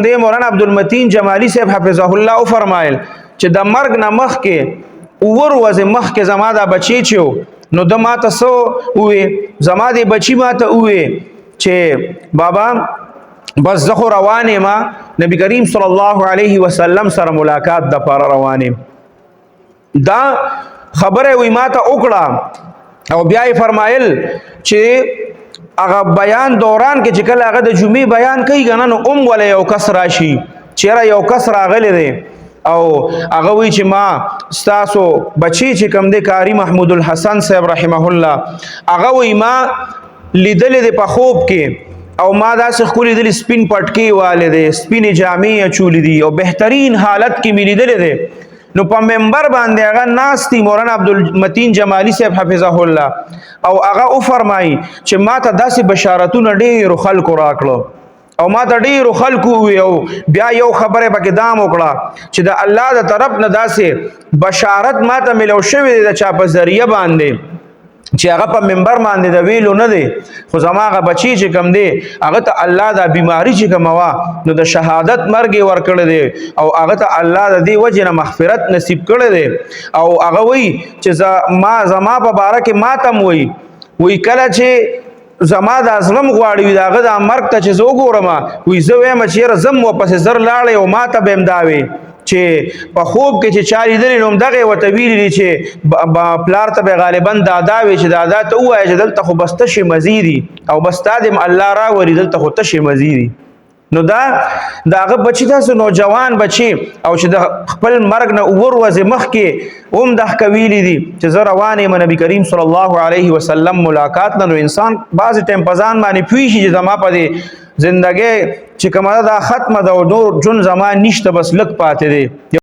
دې مولانا عبدالمتین جمالی صاحب حفظه الله فرمایل چې د مرګ نه مخکې ورځې مخکې زما دا بچی چې نو د ماته سو وې زما د بچی ماته وې چې بابا بس زه خو روان یم نبی کریم صلی الله علیه وسلم سره ملاقات د پاره روان یم دا خبره وی ماته وکړه او بیا یې فرمایل چې هغه بیان دوران کې چې کله هغه د جمعې بیان کوي کنه نو ولا یو کس راشي چیرې یو کس راغلی دی او هغه وی چې ما ستاسو بچی چې کوم دی قاری محمود الحسن صاحب رحمه الله هغه وی ما لیدل دی په خوب کې او ما داسې خولي دل سپین پټکی والے دي سپین جامې چولې دي او بهترین حالت کې ملي دل دي نو په منبر باندې هغه ناستی مولانا عبدالمتین جمالی صاحب حفظه الله او هغه او فرمایي چې ما ته داسې بشارتونه ډېر خلکو راکړو او ما ته ډېر خلکو وی او بیا یو خبره پکې دام وکړه چې د الله د طرف نه داسې بشارت ما ته ملو شوی د چا په ذریعہ باندې چې هغه په منبر باندې د ویلو نه دی خو زما هغه بچی چې کم دی هغه ته الله دا بیماری چې کومه وا نو د شهادت مرګ ورکړی دی او هغه ته الله د دې وجه نه مغفرت نصیب کړی دی او هغه وی چې زما په باره کې ماتم وی کله چې زما د ازلم غواړي دا هغه د مرګ ته چې زه وګورم وی زه وایم چې زم واپس زر لاړې او ماته به امداوي چې په خوب کې چې چاري درې نوم دغه وته ویلي چې پلار ته به غالبا دادا وي چې دادا ته وایي چې دلته خو بس تشي مزيدي او بس تادم الله را وري دلته خو تشي مزيدي نو داغه بچی تاسو نوجوان بچی او چې د خپل مرګ نه ورځ مخ کې اوم د کویلی دي چې زه روان یم نبی کریم صلی الله علیه وسلم ملاقات نو انسان بعض ټیم پزان باندې پوي چې زما په دې زندګي چې کومه دا ختمه ده او نور جون زمان نشته بس لک پاتې دي